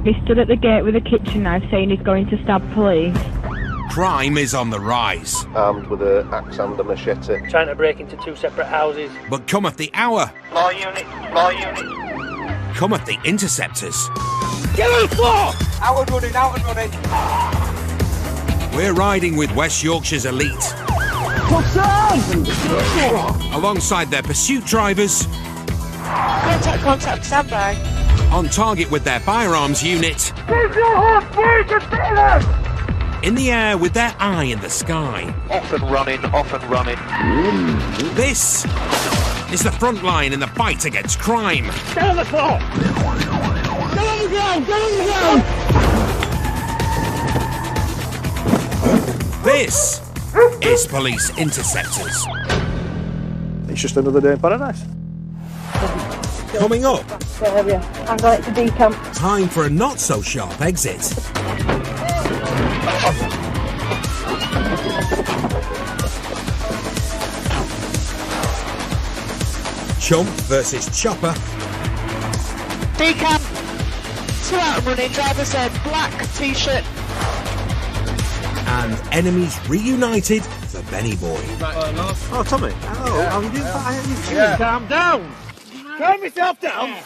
He stood at the gate with a kitchen knife saying he's going to stab police. Crime is on the rise. Armed with an axe and a machete. Trying to break into 2 separate houses. But cometh the hour. More units, more units. Cometh the interceptors. Get on the floor! Out and running, out and running. We're riding with West Yorkshire's elite. What's that? Alongside their pursuit drivers. Contact, stand by. On target with their firearms unit. Keep your horse free to sailors! In the air with their eye in the sky. Off and running, off and running. This is the front line in the fight against crime. Get on the floor! Get on the ground! Get on the ground! This is Police Interceptors. It's just another day in paradise. Coming up, I'm going to decamp. time for a not-so-sharp exit. Chump versus Chopper. Decamp. 2 out and running. Driver said black t-shirt. And enemies reunited for Benny Boy. Oh, Tommy. Hello. How are you doing? Yeah. Calm down! Calm yourself down!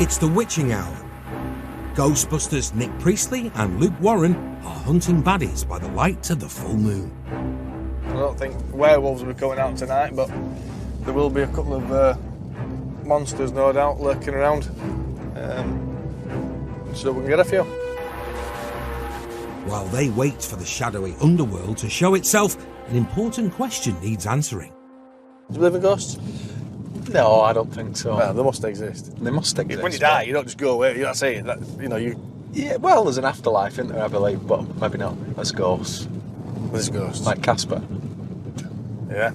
It's the witching hour. Ghostbusters Nick Priestley and Luke Warren are hunting baddies by the light of the full moon. I don't think werewolves will be coming out tonight, but there will be a couple of monsters, no doubt, lurking around. So we can get a few. While they wait for the shadowy underworld to show itself, an important question needs answering. Do you believe in ghosts? No, I don't think so. Well, they must exist. They must exist. When you die, you don't just go away. That's it. Yeah, well, there's an afterlife, isn't there, I believe, but maybe not as ghosts. There's ghosts. Like Casper. Yeah.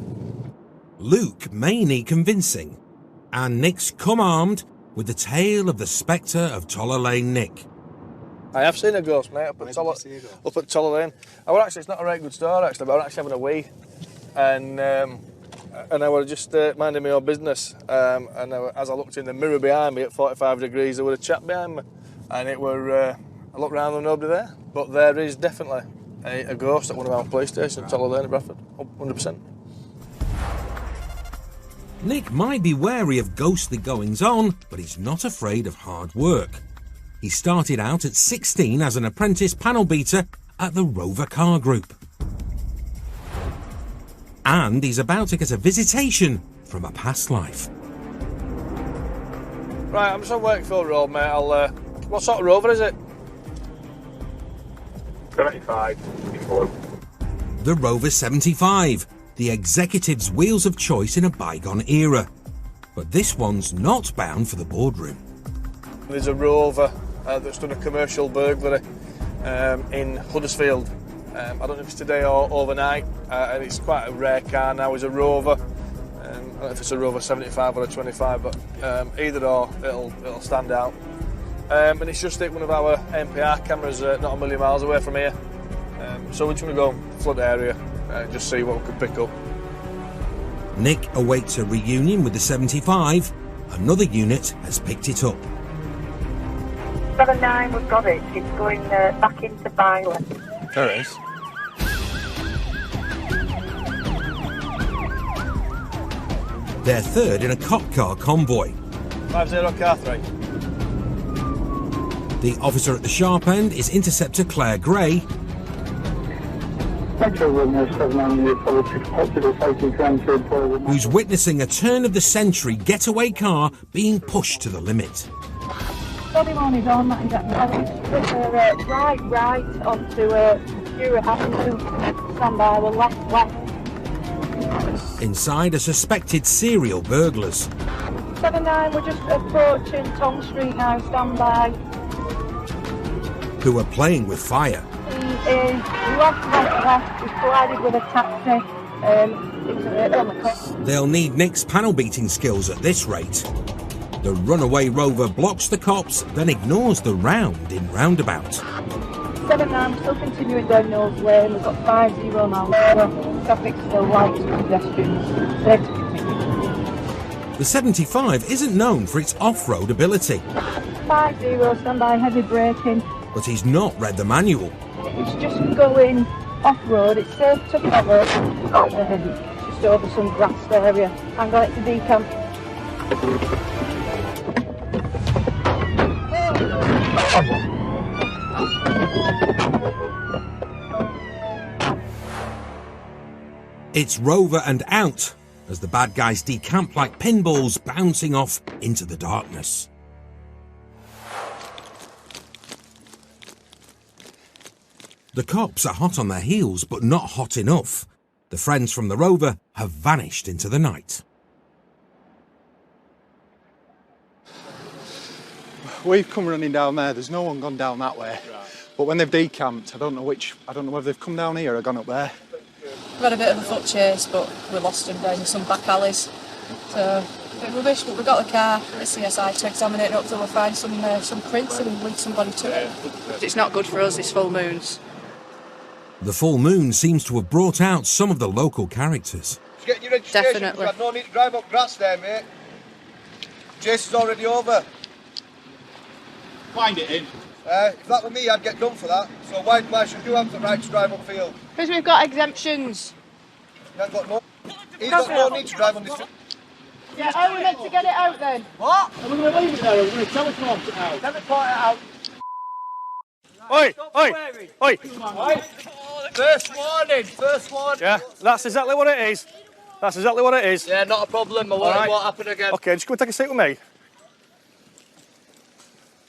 Luke may need convincing, and Nick's come armed with the tale of the spectre of Toller Lane Nick. I have seen a ghost, mate, up at Toller Lane. It's not a very good story, actually, but I was actually having a wee. And I was just minding my own business. As I looked in the mirror behind me at 45 degrees, there was a chap behind me. And it were, I looked round and nobody there. But there is definitely a ghost at one of our police stations at Toller Lane at Bradford, 100%. Nick might be wary of ghostly goings-on, but he's not afraid of hard work. He started out at 16 as an apprentice panel beater at the Rover Car Group. And he's about to get a visitation from a past life. Right, I'm just on Wakefield Road, mate. What sort of Rover is it? 75. The Rover 75, the executive's wheels of choice in a bygone era. But this one's not bound for the boardroom. There's a Rover that's done a commercial burglary in Huddersfield. I don't know if it's today or overnight, and it's quite a rare car now. It's a Rover. I don't know if it's a Rover 75 or a 25, but either or, it'll stand out. And it's just hit one of our NPR cameras not a million miles away from here. So we're just going to go flood area and just see what we can pick up. Nick awaits a reunion with the 75. Another unit has picked it up. 79, we've got it. It's going back into Byley. There it is. They're third in a cop car convoy. 50 car 3. The officer at the sharp end is Interceptor Claire Gray. Who's witnessing a turn-of-the-century getaway car being pushed to the limit. Got him on his own, that is right onto Stuart Avenue. Stand by, we're left. Inside are suspected serial burglars. 79, we're just approaching Tom Street now, stand by. who were playing with fire. He lost left, he collided with a taxi. It was on the coast. They'll need Nick's panel beating skills at this rate. The runaway Rover blocks the cops, then ignores the round in roundabout. 7-9, still continuing down Knowles Lane. We've got 50 now. Traffic still light to pedestrians. Safe to continue. The 75 isn't known for its off-road ability, 50, stand by, heavy braking. but he's not read the manual. It's just going off-road. It's safe to cover. Just over some grassed area. I'm going to decamp. It's Rover and out, as the bad guys decamp like pinballs bouncing off into the darkness. The cops are hot on their heels, but not hot enough. The friends from the Rover have vanished into the night. We've come running down there. There's no one gone down that way. Right. But when they've decamped, I don't know whether they've come down here or gone up there. We've had a bit of a foot chase, but we lost him down in some back alleys. So, a bit rubbish, but we got the car at CSI to examine it, and hopefully we'll find some prints and link somebody to it. It's not good for us, this full moons. The full moon seems to have brought out some of the local characters. Get your registration. Definitely. I've no need to drive up grass there, mate. Chase is already over. Find it in. If that were me, I'd get done for that. So why should you have the right to drive upfield? Because we've got exemptions. He's got no need to drive on this. Yeah, how are we meant to get it out then? What? And we're going to leave it there, we're going to teleport it out. Teleport it out. Oi, oi, oi. First warning. Yeah, that's exactly what it is. That's exactly what it is. Yeah, not a problem. I won't happen again. Okay, just come and take a seat with me.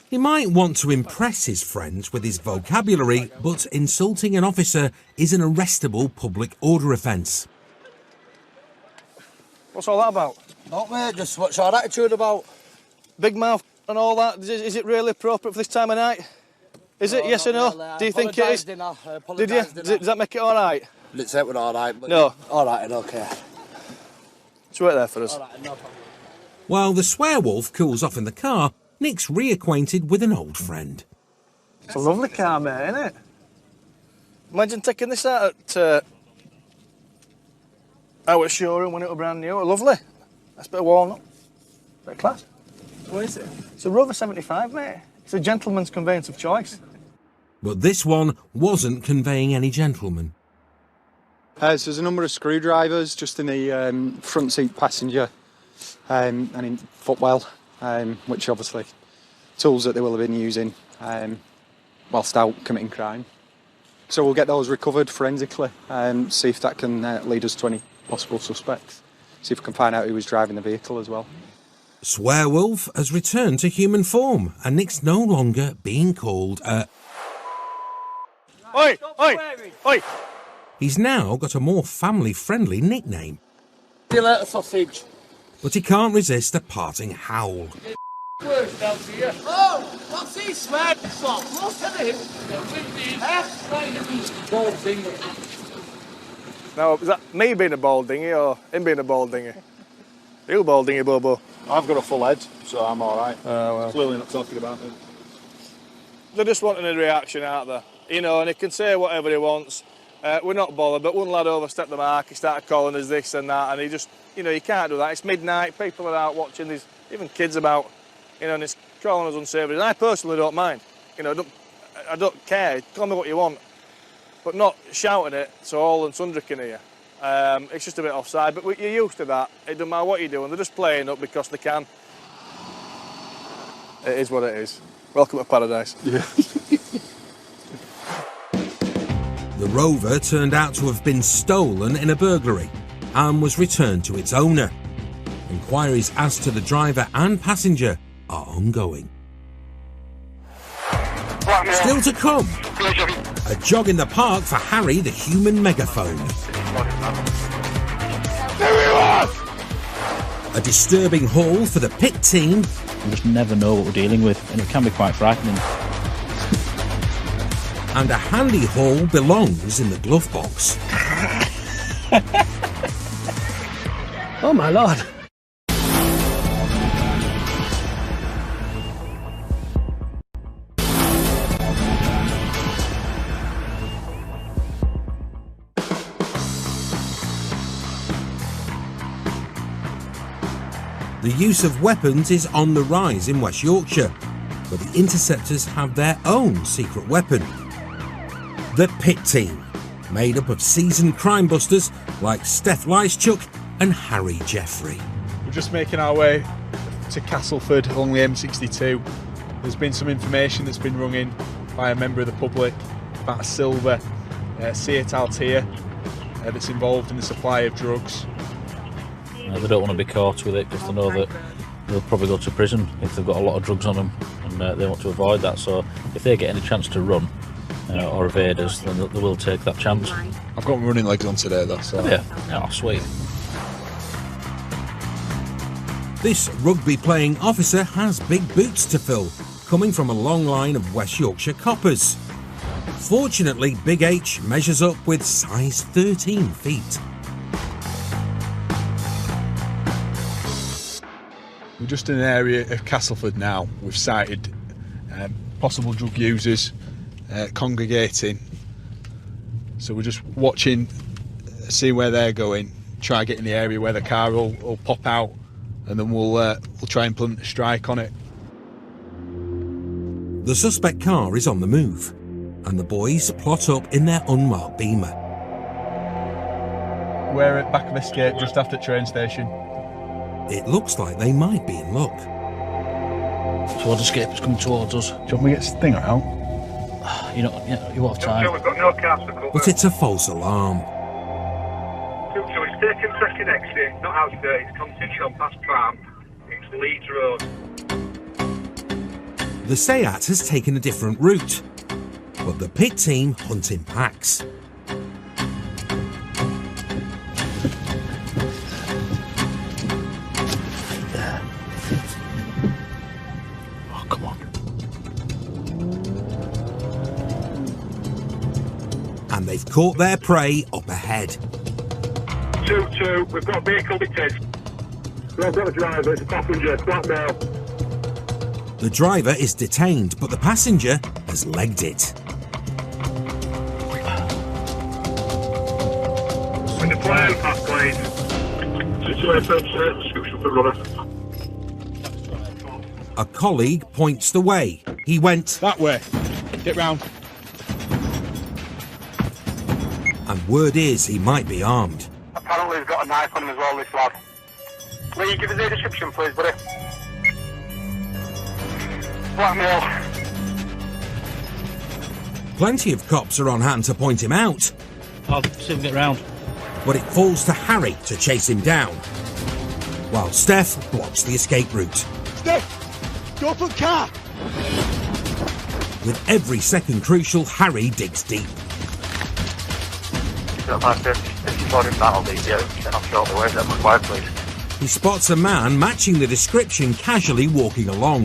He might want to impress his friends with his vocabulary, but insulting an officer is an arrestable public order offence. What's all that about? Not mate, just what's your attitude about? Big mouth and all that. Is it really appropriate for this time of night? Is it? Yes or no? Really. Do you think it is? Did you? Does that make it all right? Let's say we're all right. But No. All right, and okay. Just wait there for us. All right, no problem. While the swearwolf cools off in the car, Nick's reacquainted with an old friend. It's a lovely car, mate, isn't it? Imagine taking this out at our showroom when it was brand new. Lovely. That's a bit of walnut. Bit of class. What is it? It's a Rover 75, mate. It's a gentleman's conveyance of choice. But this one wasn't conveying any gentleman. So there's a number of screwdrivers just in the front seat passenger and in footwell, which obviously tools that they will have been using whilst out committing crime. So we'll get those recovered forensically, see if that can lead us to any possible suspects, see if we can find out who was driving the vehicle as well. Swearwolf has returned to human form, and Nick's no longer being called a... Oi! Oi! Oi! He's now got a more family-friendly nickname. See you later, sausage. But he can't resist a parting howl. Oh, what's he swear for? Look at him. Now, is that me being a bald dinghy or him being a bald dinghy? You bald dinghy, Bobo. I've got a full head, so I'm all right. Oh, well. Clearly not talking about it. They're just wanting a reaction, aren't they? You know, and he can say whatever he wants. We're not bothered, but one lad overstepped the mark, he started calling us this and that, and he just, you know, you can't do that. It's midnight, people are out watching, there's even kids about, you know, and it's calling us unsavoury. And I personally don't mind. You know, I don't care. Call me what you want, but not shouting it so all and sundry can hear. It's just a bit offside, but you're used to that. It doesn't matter what you're doing, they're just playing up because they can. It is what it is. Welcome to paradise. Yeah. The Rover turned out to have been stolen in a burglary and was returned to its owner. Inquiries as to the driver and passenger are ongoing. Still to come, a jog in the park for Harry the human megaphone. A disturbing haul for the pit team. You just never know what we're dealing with, and it can be quite frightening. And a handy haul belongs in the glove box. Oh my lord. The use of weapons is on the rise in West Yorkshire, but the Interceptors have their own secret weapon. The Pit Team, made up of seasoned crime busters like Steph Lyschuk and Harry Jeffrey. We're just making our way to Castleford along the M62. There's been some information that's been rung in by a member of the public about a silver Seat Altea that's involved in the supply of drugs. They don't want to be caught with it because they know that they'll probably go to prison if they've got a lot of drugs on them, and they want to avoid that. So if they get any chance to run or evade us, then they will take that chance. I've got my running legs on today though, so... Oh, yeah. Oh, sweet. This rugby-playing officer has big boots to fill, coming from a long line of West Yorkshire coppers. Fortunately, Big H measures up with size 13 feet. We're just in an area of Castleford now. We've sighted possible drug users congregating. So we're just watching, seeing where they're going, try to get in the area where the car will pop out, and then we'll try and implement a strike on it. The suspect car is on the move, and the boys plot up in their unmarked Beamer. We're at back of Escape, just after the train station. It looks like they might be in luck. Towards Escape is coming towards us. Do you want me to get Stinger out? You have time. We've got no cars to cover. But it's a false alarm. So it's taken second exit, not out there, it's continued on past Tram, it's Leeds Road. The Seat has taken a different route, but the Pit Team hunt in packs. And they've caught their prey up ahead. 2-2, we've got a vehicle detained. We've got a driver, it's a passenger, blackmail. The driver is detained, but the passenger has legged it. When the plane pass, please. Situation, description for runner. A colleague points the way. He went that way. Get round. And word is he might be armed. Apparently he's got a knife on him as well, this lad. Will you give us a description, please, buddy? Blackmail. Plenty of cops are on hand to point him out. I'll see if we get round. But it falls to Harry to chase him down, while Steph blocks the escape route. Steph, go for the car! With every second crucial, Harry digs deep. He spots a man matching the description casually walking along.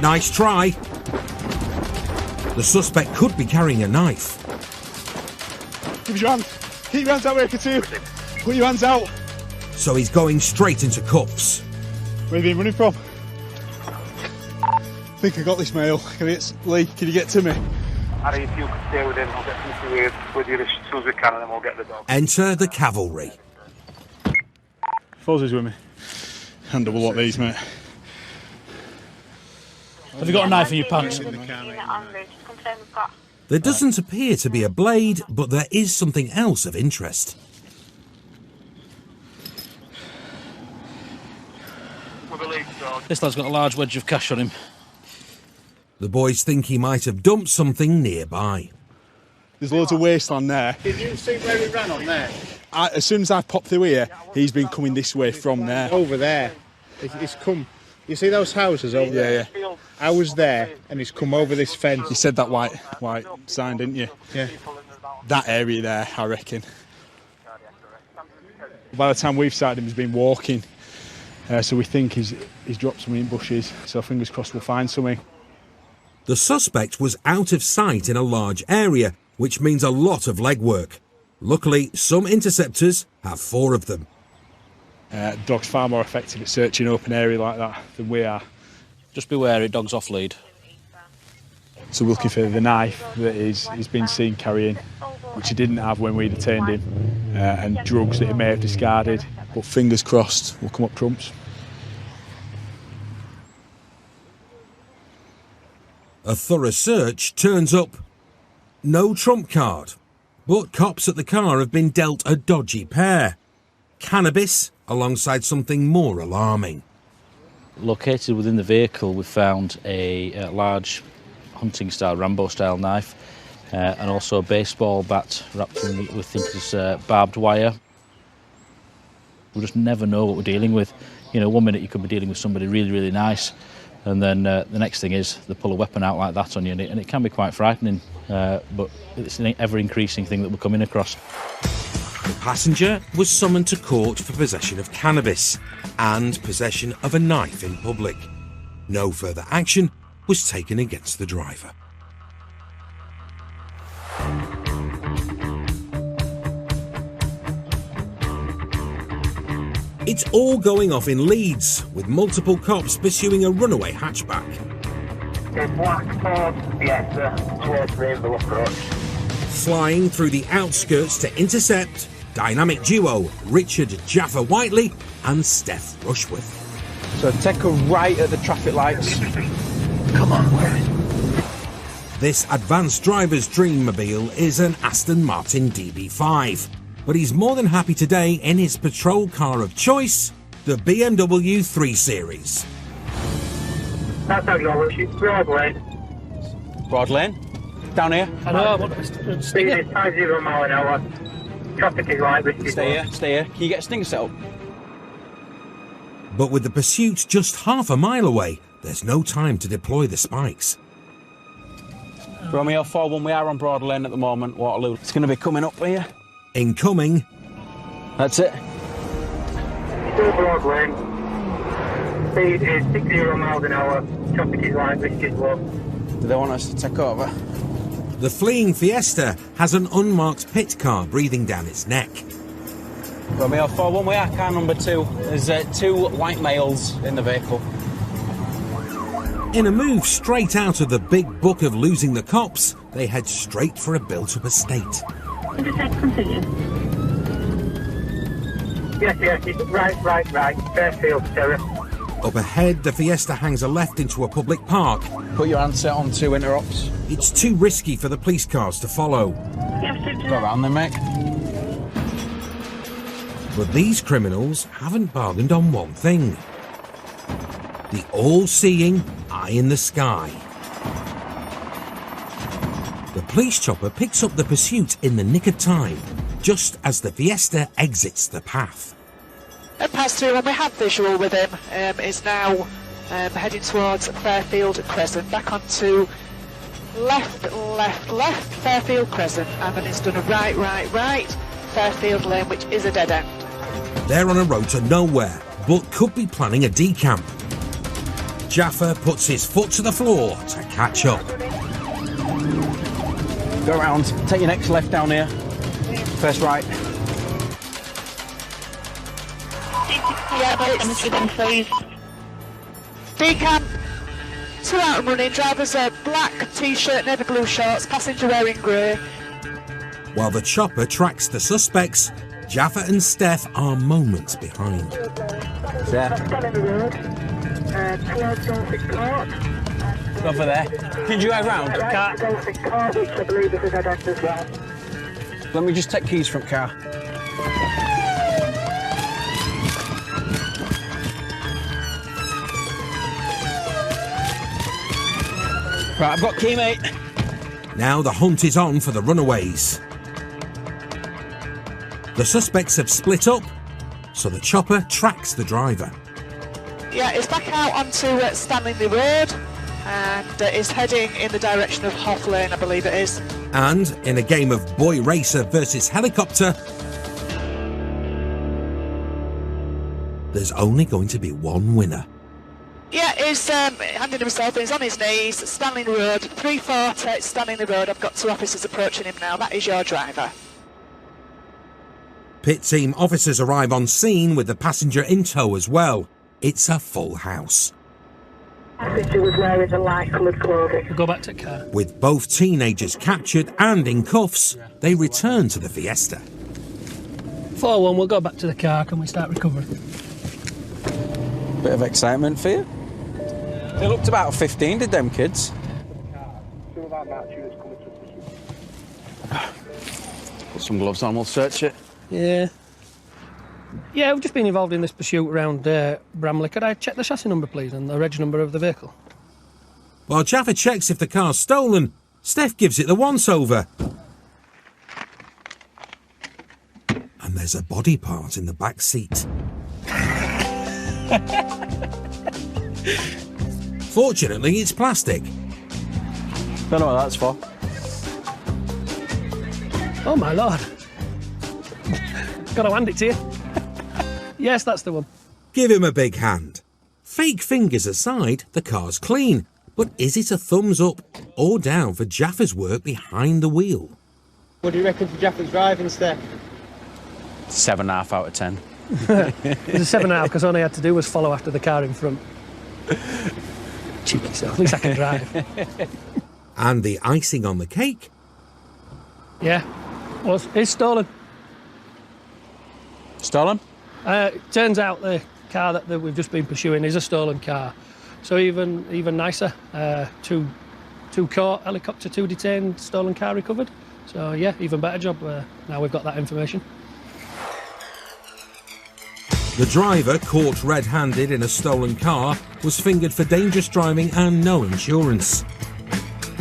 Nice try. The suspect could be carrying a knife. Give us your hand. Keep your hands out where I can see you. Put your hands out. So he's going straight into cuffs. Where have you been running from? I think I got this mail. Lee, can you get to me? Harry, if you could stay with him, I'll get through with you as soon as we can, and then we'll get the dog. Enter the cavalry. Fozzie's with me. And double lock these, mate. Have you got a knife in your pants? There doesn't appear to be a blade, but there is something else of interest. This lad's got a large wedge of cash on him. The boys think he might have dumped something nearby. There's loads of wasteland there. Did you see where he ran on there? As soon as I popped through here, he's been coming this way from there. Over there. It's come... You see those houses over there? Yeah. I was there, and it's come over this fence. You said that white sign, didn't you? Yeah. That area there, I reckon. By the time we've sighted him, he's been walking. So we think he's dropped something in bushes. So fingers crossed we'll find something. The suspect was out of sight in a large area, which means a lot of legwork. Luckily, some interceptors have 4 of them. Dog's far more effective at searching an open area like that than we are. Just be wary, dog's off lead. So we're looking for the knife that he's been seen carrying, which he didn't have when we detained him, and drugs that he may have discarded. But fingers crossed, we'll come up trumps. A thorough search turns up no trump card, but cops at the car have been dealt a dodgy pair. Cannabis alongside something more alarming. Located within the vehicle, we found a large hunting-style, Rambo-style knife, and also a baseball bat wrapped in, we think, is barbed wire. We just never know what we're dealing with. You know, one minute you could be dealing with somebody really, really nice, and then the next thing is they pull a weapon out like that on you, and it can be quite frightening, but it's an ever-increasing thing that we're coming across. The passenger was summoned to court for possession of cannabis and possession of a knife in public. No further action was taken against the driver. It's all going off in Leeds, with multiple cops pursuing a runaway hatchback. It's black Ford Fiesta towards Rainbow approach. Flying through the outskirts to intercept dynamic duo Richard Jaffa Whiteley and Steph Rushworth. So take a right at the traffic lights. Come on, where? This advanced driver's dreammobile is an Aston Martin DB5, but he's more than happy today in his patrol car of choice, the BMW 3 Series. That's acknowledged. Broad lane. Broad lane? Down here? I know. Speed is 50 mile an hour. Traffic is light. Stay here. Can you get a stinger set up? But with the pursuit just half a mile away, there's no time to deploy the spikes. Romeo 4-1, we are on Broad Lane at the moment, Waterloo. It's going to be coming up here. Incoming. That's it. Still Broad Lane. Speed is 60 miles an hour. Traffic is light, risk is low. Do they want us to take over? The fleeing Fiesta has an unmarked pit car breathing down its neck. Romeo 4-1, we are car number 2. There's 2 white males in the vehicle. In a move straight out of the big book of losing the cops, they head straight for a built-up estate. Intercept continue. Yes, it's right. Fairfield Terrace. Up ahead, the Fiesta hangs a left into a public park. Put your handset on 2 interrupts. It's too risky for the police cars to follow. Go around then, mate. But these criminals haven't bargained on one thing. The all-seeing eye in the sky. The police chopper picks up the pursuit in the nick of time, just as the Fiesta exits the path. At past 2, when we had visual with him, is now heading towards Fairfield Crescent, back onto left, Fairfield Crescent, and then it's done a right, Fairfield Lane, which is a dead end. They're on a road to nowhere, but could be planning a decamp. Jaffa puts his foot to the floor to catch up. Go around, take your next left down here. First right. Decamp, 2 out and running, driver's a black t-shirt, navy blue shorts, passenger wearing grey. While the chopper tracks the suspects, Jaffa and Steph are moments behind. Over there. Can you drive round? Let me just take keys from car. Right, I've got key, mate. Now the hunt is on for the runaways. The suspects have split up, so the chopper tracks the driver. Yeah, it's back out onto Stanley Road and is heading in the direction of Hoff Lane, I believe it is. And in a game of boy racer versus helicopter, there's only going to be one winner. Yeah, is handing himself in. He's on his knees, Stanley Road, 340, Stanley Road. I've got 2 officers approaching him now. That is your driver. Pit team officers arrive on scene with the passenger in tow as well. It's a full house. Passenger was wearing the light coloured clothing. We'll go back to the car. With both teenagers captured and in cuffs, they return to the Fiesta. 4-1, we'll go back to the car. Can we start recovering? Bit of excitement for you? They looked about 15, did them kids? Put some gloves on, we'll search it. Yeah. Yeah, we've just been involved in this pursuit around Bramley. Could I check the chassis number, please, and the reg number of the vehicle? While Jaffa checks if the car's stolen, Steph gives it the once-over. And there's a body part in the back seat. Fortunately, it's plastic. Don't know what that's for. Oh, my Lord. Gotta hand it to you. Yes, that's the one. Give him a big hand. Fake fingers aside, the car's clean. But is it a thumbs up or down for Jaffa's work behind the wheel? What do you reckon for Jaffa's driving, Steph? 7.5 out of 10. It was a 7.5 because all I had to do was follow after the car in front. Cheeky self, at least I can drive. And the icing on the cake? Yeah, it's stolen. Stolen? Turns out the car that we've just been pursuing is a stolen car. So even nicer. 2 caught, helicopter, 2 detained, stolen car recovered. So yeah, even better job now we've got that information. The driver, caught red-handed in a stolen car, was fingered for dangerous driving and no insurance.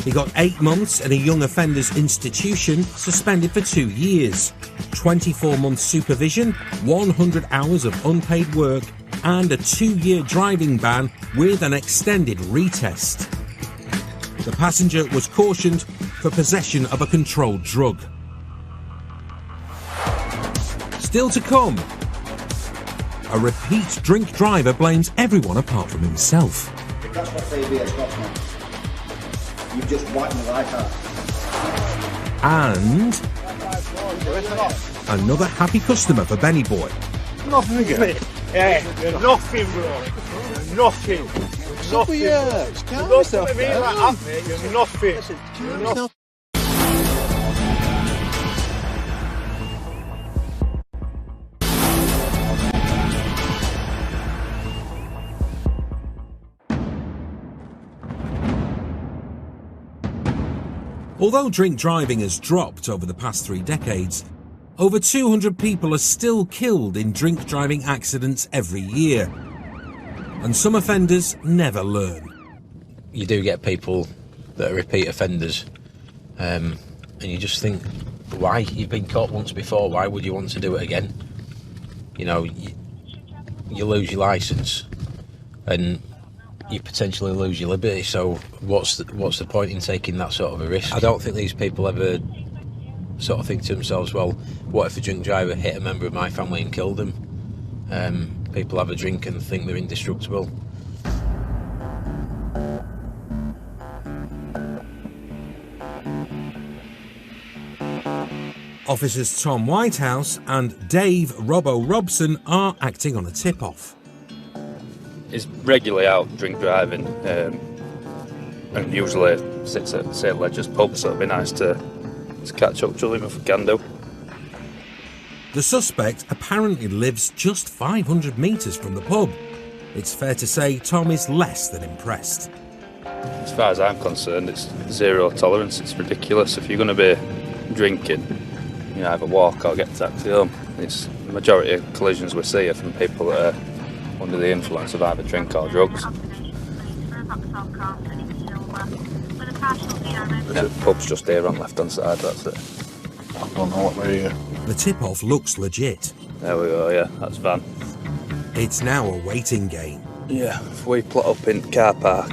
He got 8 months in a young offenders institution, suspended for 2 years, 24 months supervision, 100 hours of unpaid work, and a 2-year driving ban with an extended retest. The passenger was cautioned for possession of a controlled drug. Still to come, a repeat drink driver blames everyone apart from himself. That's what ABS got, man. You've just wiped my life out. And another happy customer for Benny Boy. Nothing, yeah, nothing, bro. Nothing. Nothing. Yeah, don't look at me like that, mate. You're nothing. You're nothing. Although drink driving has dropped over the past 3 decades, over 200 people are still killed in drink driving accidents every year. And some offenders never learn. You do get people that are repeat offenders, and you just think, why? You've been caught once before, why would you want to do it again? You know, you lose your licence and you potentially lose your liberty, so what's the point in taking that sort of a risk? I don't think these people ever sort of think to themselves, well, what if a drink driver hit a member of my family and killed them? People have a drink and think they're indestructible. Officers Tom Whitehouse and Dave Robbo Robson are acting on a tip-off. He's regularly out drink driving and usually sits at St Ledger's pub, so it'd be nice to catch up to him if we can do. The suspect apparently lives just 500 metres from the pub. It's fair to say Tom is less than impressed. As far as I'm concerned, it's zero tolerance. It's ridiculous. If you're going to be drinking, you either walk or get a taxi home. It's the majority of collisions we see are from people that are under the influence of either drink or drugs. The pub's just here on left-hand side, that's it. I don't know what we're here. The tip-off looks legit. There we go, yeah, that's van. It's now a waiting game. Yeah, if we plot up in the car park,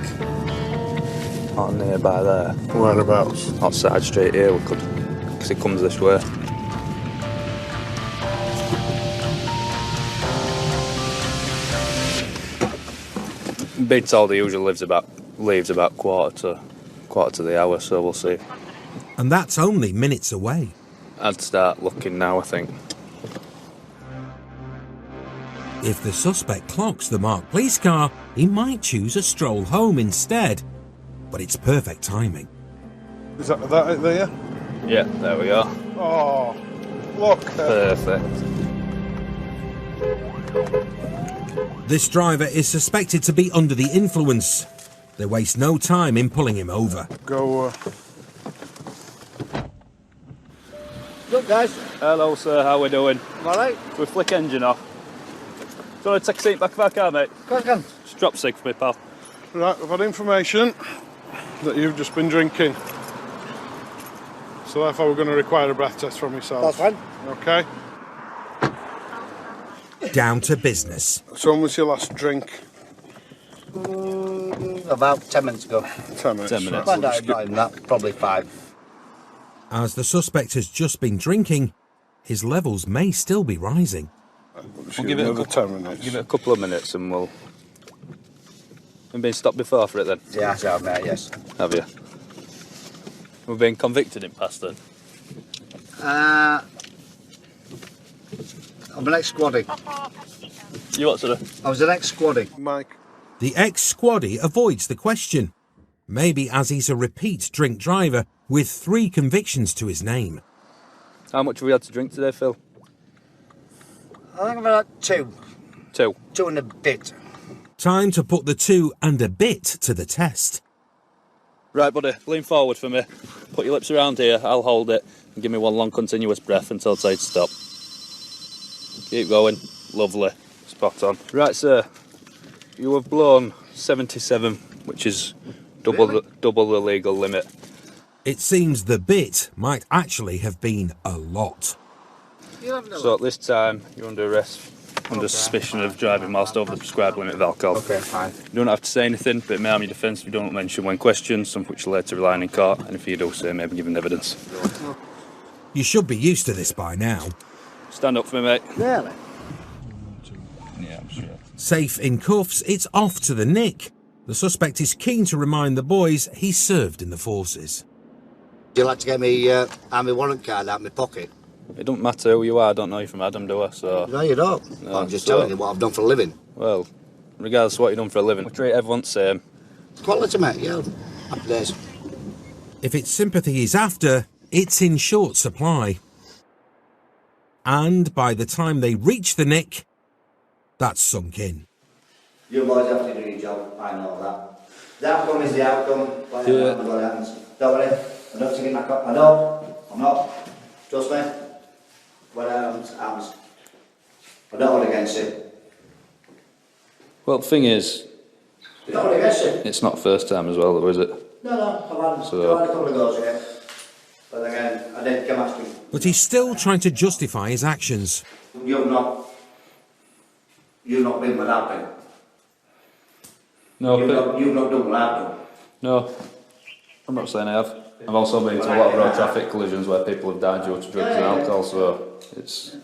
on nearby there. Whereabouts? On side street here, we could, because it comes this way. been told he usually leaves about quarter to the hour, so we'll see. And that's only minutes away. I'd start looking now, I think. If the suspect clocks the marked police car, he might choose a stroll home instead. But it's perfect timing. Is that it there? Yeah, there we are. Oh, look. Perfect. This driver is suspected to be under the influence. They waste no time in pulling him over. Go. Look, guys. Hello, sir. How we doing? All right. We flick engine off. Do you want to take a seat back of our car, mate? Go on. Just drop sig for me, pal. Right, we've had information that you've just been drinking. So therefore we're going to require a breath test from yourself. That's fine. Okay. Down to business. So when was your last drink? About 10 minutes ago. 10 minutes. 10 minutes. Well, not even that, probably 5. As the suspect has just been drinking, his levels may still be rising. We'll give it another 10 minutes. Give it a couple of minutes and we'll... You've been stopped before for it then? Yeah, I have, mate, yes. Have you? We've been convicted in past then? I'm an ex-squaddy. You what, sir? I was an ex-squaddy. Mike. The ex-squaddy avoids the question. Maybe as he's a repeat drink driver with 3 convictions to his name. How much have we had to drink today, Phil? I think I've had 2. 2? 2 and a bit. Time to put the 2 and a bit to the test. Right, buddy, lean forward for me. Put your lips around here, I'll hold it, and give me one long continuous breath until I say to stop. Keep going. Lovely. Spot on. Right, sir. You have blown 77, which is double the legal limit. It seems the bit might actually have been a lot. So at this time, you're under arrest, under suspicion of driving whilst over the prescribed limit of alcohol. Okay, fine. You don't have to say anything, but it may harm your defence if you don't mention when questioned, some of which will later rely on in court, and if you do so, may be given evidence. You should be used to this by now. Stand up for me, mate. Really? Yeah, I'm sure. Safe in cuffs, it's off to the nick. The suspect is keen to remind the boys he served in the forces. Would you like to get me army warrant card out of my pocket? It don't matter who you are, I don't know you from Adam, do I? So... No, you don't. No, I'm just telling you what I've done for a living. Well, regardless of what you've done for a living, we treat everyone the same. Quality, mate, yeah. Happy days. If it's sympathy he's after, it's in short supply. And by the time they reach the nick, that's sunk in. You boys have to do your job, I know that. The outcome is the outcome, whatever what happens. Don't worry, I don't take it back up. I know, I'm not. Trust me. Whatever happens, happens. I don't hold against it. Well, the thing is... You don't hold against it? It's not first time as well, though, is it? No, I've had a couple of goes here. But again, I didn't come asking. But he's still trying to justify his actions. You've not been what I've been. No, you've not done what I've done. No, I'm not saying I have. I've also been to a lot of road traffic collisions where people have died due to drugs and alcohol, so it's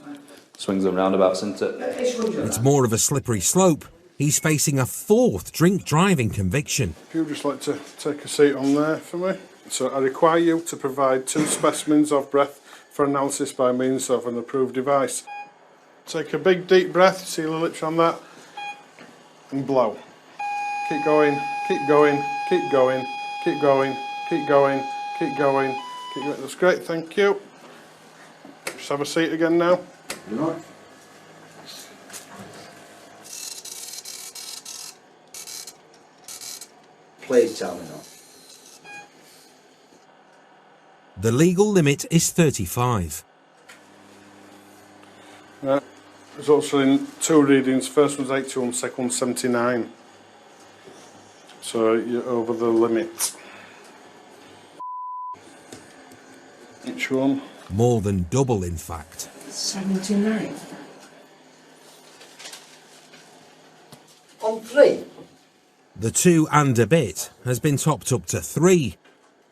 swings and roundabouts, isn't it? It's more of a slippery slope. He's facing a 4th drink driving conviction. If you'd just like to take a seat on there for me. So I require you to provide 2 specimens of breath for analysis by means of an approved device. Take a big deep breath, seal the lips on that, and blow. Keep going, keep going, keep going, keep going, keep going, keep going, keep going. That's great, thank you. Just have a seat again now. No. Please tell me no. The legal limit is 35. There's also in 2 readings. First one's 81, second one's 79. So you're over the limit. Each one. More than double, in fact. 79. On 3? The 2 and a bit has been topped up to 3,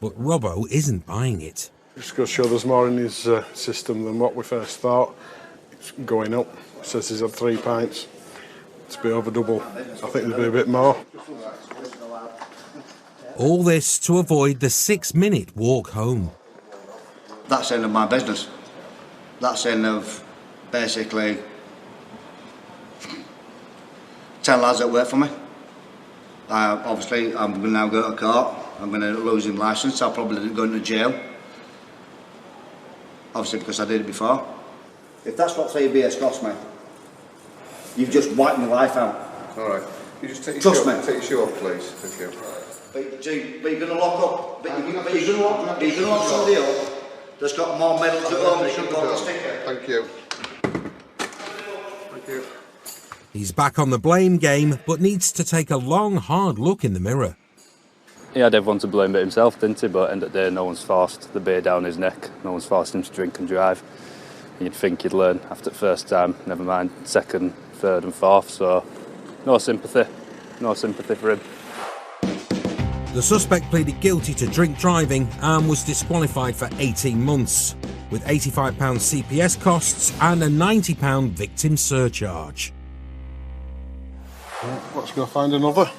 but Robbo isn't buying it. Just goes to show there's more in his system than what we first thought. It's going up. It says he's had 3 pints. It's a bit over double. I think there'll be a bit more. All this to avoid the 6-minute walk home. That's the end of my business. That's the end of basically 10 lads that work for me. Obviously, I'm going to now go to court. I'm going to lose his licence. I'll probably go into jail. Obviously, because I did it before. If that's what 3 beers cost me, you've just wiped my life out. All right. You just take your Trust shoe me. off. Take your shoe off, please. Thank you. But you're going to lock up. But you're going to lock somebody up that's got more medals at home than you can put on the sticker. Thank you. Thank you. He's back on the blame game, but needs to take a long, hard look in the mirror. He had everyone to blame but himself, didn't he? But at the end of the day, no one's forced the beer down his neck. No one's forced him to drink and drive. And you'd think he'd learn after the first time, never mind second, third and fourth. So no sympathy for him. The suspect pleaded guilty to drink driving and was disqualified for 18 months, with £85 CPS costs and a £90 victim surcharge. Let's go find another.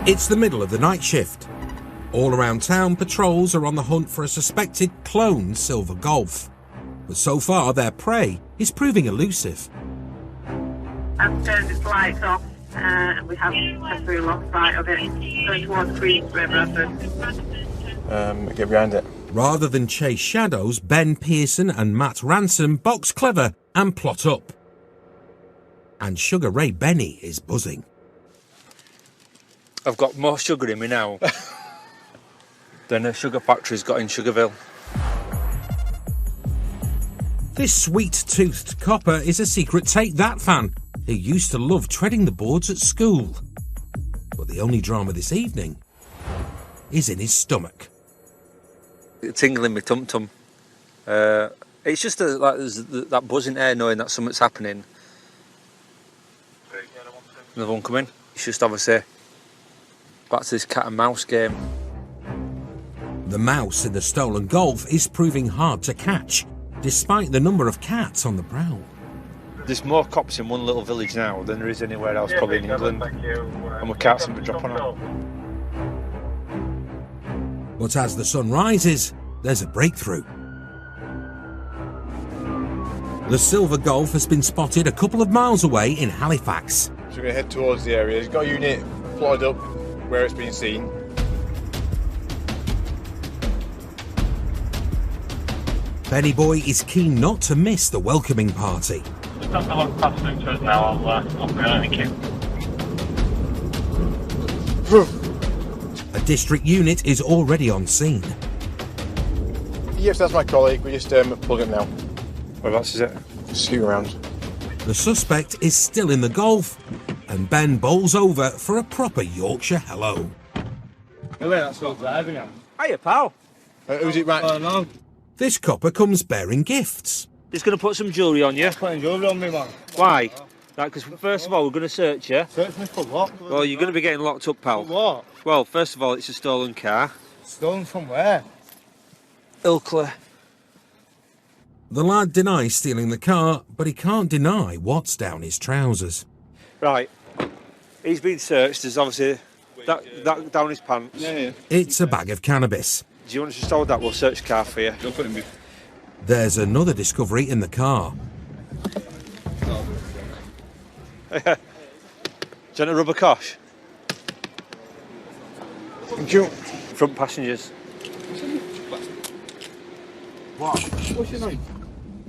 It's the middle of the night shift. All around town, patrols are on the hunt for a suspected clone silver Golf. But so far, their prey is proving elusive. I've turned its lights off and we have a through lost sight of it going towards Queensborough, Bradford. Get behind it. Rather than chase shadows, Ben Pearson and Matt Ransom box clever and plot up. And Sugar Ray Benny is buzzing. I've got more sugar in me now than a sugar factory's got in Sugarville. This sweet-toothed copper is a secret Take That fan who used to love treading the boards at school. But the only drama this evening is in his stomach. Tingling my tum-tum. It's just there's that buzzing air knowing that something's happening. Another one coming. It's just obviously back to this cat and mouse game. The mouse in the stolen Golf is proving hard to catch, despite the number of cats on the prowl. There's more cops in one little village now than there is anywhere else probably in England. And we can't seem to drop on them. But as the sun rises, there's a breakthrough. The silver Golf has been spotted a couple of miles away in Halifax. So we're going to head towards the area. It's got a unit plotted up where it's been seen. Benny Boy is keen not to miss the welcoming party. Just have to look past through to us now. I'll be on, thank you. A district unit is already on scene. Yes, that's my colleague. We just plug him now. Whereabouts is it? Scoot around. The suspect is still in the Golf, and Ben bowls over for a proper Yorkshire hello. Hey, wait, that's not driving now. Hiya, pal. Who's it, right? No. This copper comes bearing gifts. Just going to put some jewellery on you. Putting jewellery on me, man. Why? Right, because first of all, we're going to search you. Search me for what? Well, you're going to be getting locked up, pal. For what? Well, first of all, it's a stolen car. Stolen from where? Ilkley. The lad denies stealing the car, but he can't deny what's down his trousers. Right. He's been searched. There's obviously that down his pants. Yeah. It's a bag of cannabis. Do you want us to hold that? We'll search the car for you. There's another discovery in the car. Do you want a rubber cosh? Thank you. Front passengers. What? What's your name?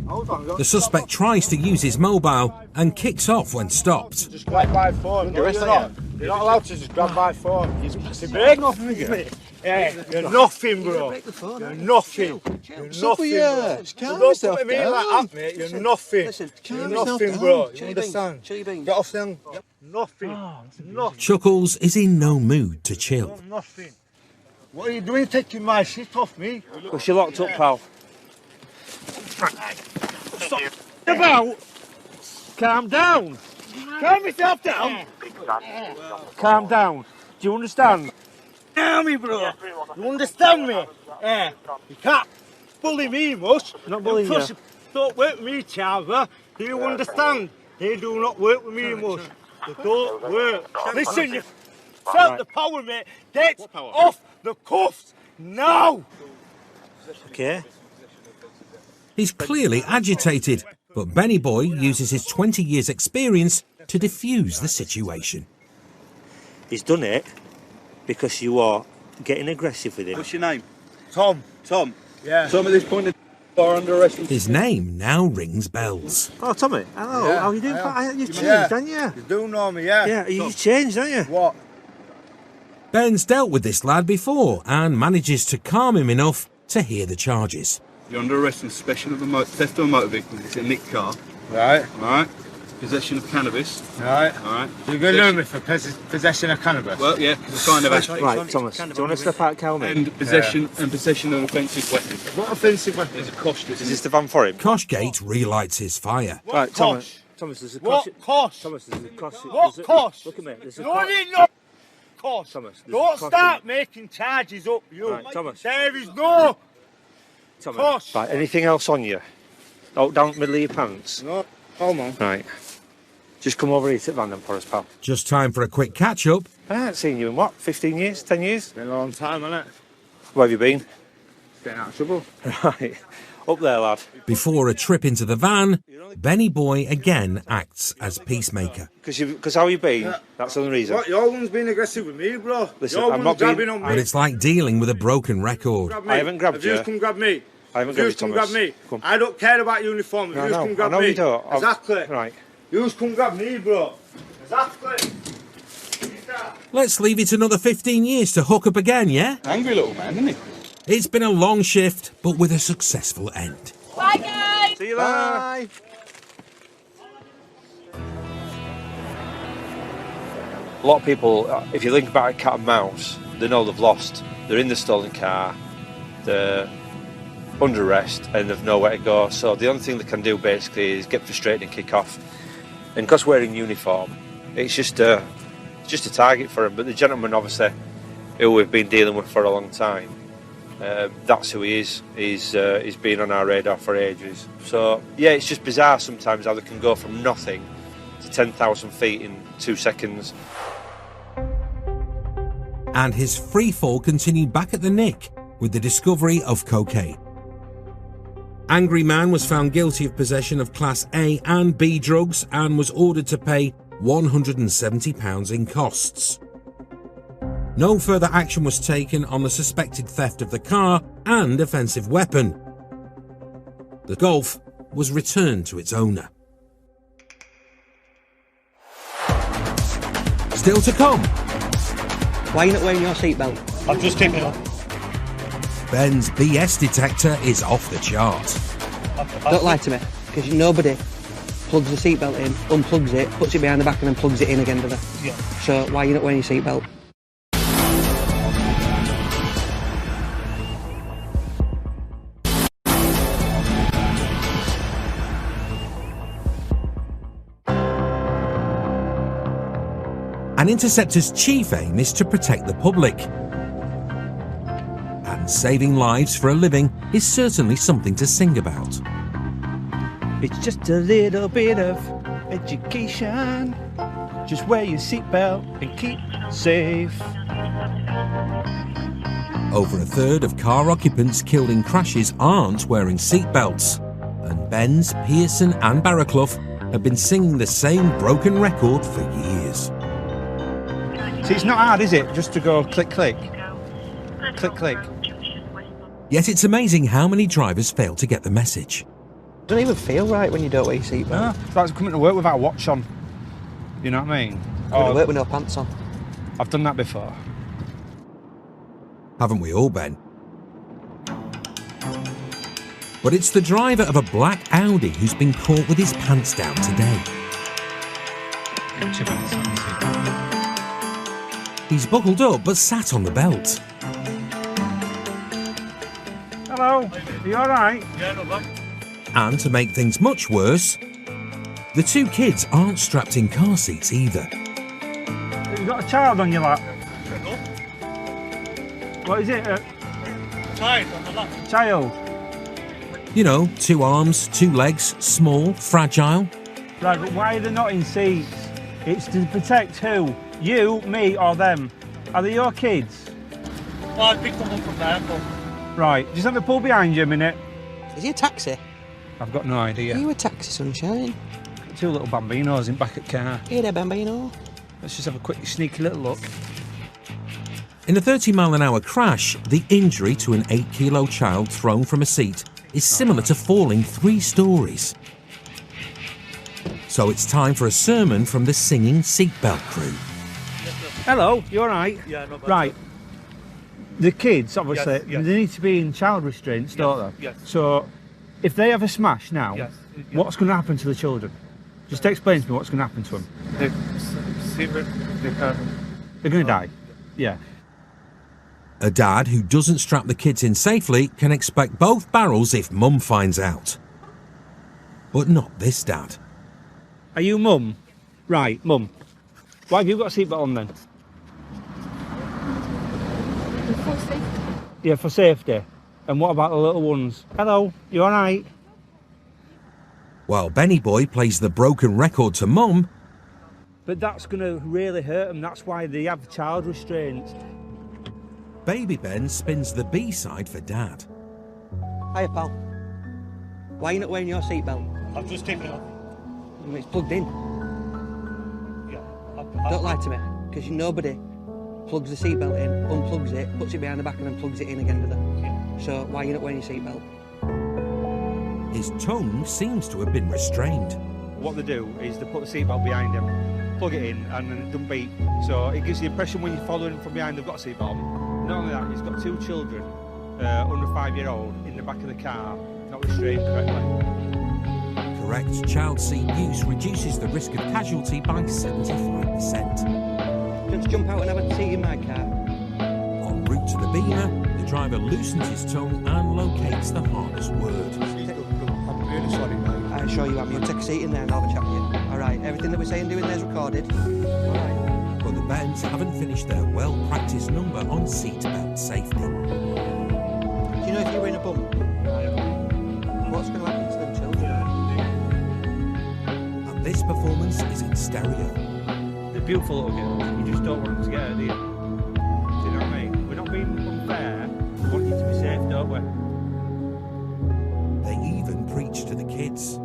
Hold on. The suspect tries to use his mobile and kicks off when stopped. Just grab by phone. You're not allowed to just grab by phone. You're break off me. Yeah, you're nothing, bro. You're nothing. You're nothing, bro. Don't put me like that, mate. You're nothing. You're nothing, bro. You understand? Get off them. Nothing. Nothing. Chuckles is in no mood to chill. Nothing. What are you doing taking my shit off me? Because you're locked up, pal. Stop about. Calm down. Calm yourself down. Calm down. Do you understand? Now me, bro. You understand me? Yeah. You can't bully me much. Not bullying you. Don't work with me, Charver. Do you understand? They do not work with me much. They don't work. Listen, you felt the power, mate. Get off the cuffs now. Okay. He's clearly agitated, but Benny Boy uses his 20 years' experience to defuse the situation. He's done it because you are getting aggressive with him. What's your name? Tom. Tom. Yeah. Tom, at this point, are under arrest. His name now rings bells. Oh, Tommy. Hello. Yeah, How are you doing? You've changed, haven't you? You do know me, yeah? Yeah, you've changed, haven't you? What? Ben's dealt with this lad before and manages to calm him enough to hear the charges. You're under arrest on suspicion of theft of a motor vehicle. It's a nicked car. Right. Alright. Possession of cannabis. Right. Alright. You're going to learn me for possession of cannabis? Well, yeah, it's kind of Right, Thomas, do you want to step out, Cal, mate? And possession of an offensive weapon. What offensive weapon? There's a cost. Is this the van for him? Koshgate relights his fire. Right, Thomas, there's a cost. What cost? Thomas, there's a cost. What cost? Look at me, there's a No, cost. it no cost. Thomas, there's Don't a cost. start making charges up, you. Right, Thomas. There is no Thomas. cost. Right, anything else on you? Oh, down the middle of your pants? No, hold on. Right. Just come over here to the van then for us, pal. Just time for a quick catch-up. I haven't seen you in what, 15 years, 10 years? Been a long time, hasn't it? Where have you been? Getting out of trouble. Right. Up there, lad. Before a trip into the van, Benny Boy again acts as peacemaker. Because how you been? Yeah. That's the only reason. What? Your one's been aggressive with me, bro. Listen, Your I'm one's not being... grabbing on me. But it's like dealing with a broken record. I haven't grabbed you. If you come grab me. I haven't if grabbed you you, come Thomas. grab me. Come. I don't care about uniform. If No, you no, come grab I know me. you don't. Exactly. Right. You come grab me, bro. Exactly. Let's leave it another 15 years to hook up again, yeah? Angry little man, isn't he? It's been a long shift, but with a successful end. Bye, guys. See you later. Bye. A lot of people, if you think about a cat and mouse, they know they've lost. They're in the stolen car, they're under arrest, and they've nowhere to go. So the only thing they can do basically is get frustrated and kick off. And because we're in uniform, it's just a target for him. But the gentleman, obviously, who we've been dealing with for a long time, that's who he is. He's been on our radar for ages. So yeah, it's just bizarre sometimes how they can go from nothing to 10,000 feet in 2 seconds. And his free fall continued back at the Nick with the discovery of cocaine. Angry Man was found guilty of possession of Class A and B drugs and was ordered to pay £170 in costs. No further action was taken on the suspected theft of the car and offensive weapon. The Golf was returned to its owner. Still to come. Why are you not wearing your seatbelt? I'm just keeping it on. Ben's BS detector is off the chart. Don't lie to me, because nobody plugs the seatbelt in, unplugs it, puts it behind the back and then plugs it in again, do they? Yeah. So why are you not wearing your seatbelt? An Interceptor's chief aim is to protect the public. And saving lives for a living is certainly something to sing about. It's just a little bit of education. Just wear your seatbelt and keep safe. Over a third of car occupants killed in crashes aren't wearing seatbelts. And Benz, Pearson and Barraclough have been singing the same broken record for years. See, it's not hard, is it? Just to go click, click. Click, click. Yet it's amazing how many drivers fail to get the message. It doesn't even feel right when you don't wear your seatbelt. No, it's like coming to work without a watch on. You know what I mean? Going to work with no pants on. I've done that before. Haven't we all, Ben? But it's the driver of a black Audi who's been caught with his pants down today. He's buckled up but sat on the belt. Hello, are you alright? Yeah, no problem. And to make things much worse, the two kids aren't strapped in car seats either. Have you got a child on your lap? What is it? Child on the left. Child. You know, 2 arms, 2 legs, small, fragile. Right, but why are they not in seats? It's to protect who? You, me, or them? Are they your kids? Well, I picked them up from the airport. Right, just let me pull behind you a minute. Is he a taxi? I've got no idea. Are you a taxi, sunshine? 2 little bambinos in back of the car. Here there, bambino. Let's just have a quick sneaky little look. In a 30-mile-an-hour crash, the injury to an 8-kilo child thrown from a seat is similar to falling 3 stories. So it's time for a sermon from the singing seatbelt crew. Hello, you all right? Yeah, no bad. Right. The kids, obviously, Yes. they need to be in child restraints, don't they? Yes. So, if they have a smash now, Yes. what's going to happen to the children? Just explain to me what's going to happen to them. They're going to die. Yeah. A dad who doesn't strap the kids in safely can expect both barrels if mum finds out. But not this dad. Are you mum? Right, mum. Why have you got a seatbelt on then? For safety. Yeah, for safety. And what about the little ones? Hello, you all right? While Benny Boy plays the broken record to mum, But that's going to really hurt them. That's why they have child restraints. Baby Ben spins the B-side for dad. Hiya, pal. Why are you not wearing your seatbelt? I've just taken it off. It's plugged in. Yeah. Don't lie to me, because nobody plugs the seatbelt in, unplugs it, puts it behind the back and then plugs it in again, do they? So why are you not wearing your seatbelt? His tongue seems to have been restrained. What they do is they put the seatbelt behind him, plug it in, and then it doesn't beep. So it gives the impression when you're following from behind they've got a seatbelt on. Not only that, he's got 2 children, under 5-year-old, in the back of the car, not restrained correctly. Correct child seat use reduces the risk of casualty by 75%. Do you want to jump out and have a seat in my car? En route to the Beamer, the driver loosens his tongue and locates the harness word. I'm really sorry, mate. I assure you, I'm going to take a seat in there and I'll have a chat with you. All right, everything that we're saying doing there is recorded. All right. But the Bens haven't finished their well-practiced number on seatbelt safety. Do you know if you were in a bump, what's going to happen to them children? And this performance is in stereo. They're beautiful little girls. You just don't want them to get hurt, do you? Do you know what I mean? We're not being unfair. We want you to be safe, don't we? They even preach to the kids. You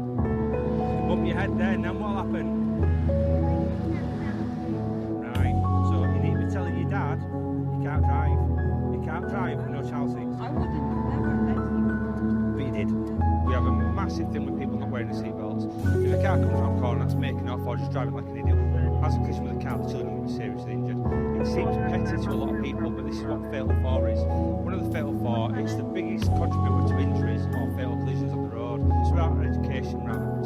bump your head there, and then what'll happen? Right, so you need to be telling your dad you can't drive. You can't drive with no child seats. I would have never let you. But you did. We have a massive thing with people not wearing the seatbelts. If a car comes around the corner that's making off or just driving like an idiot, has a collision with a car, the children will be seriously injured. It seems petty to a lot of people, but this is what fatal 4 is. One of the fatal 4, it's the biggest contributor to injuries or fatal collisions on the road. It's about education rather than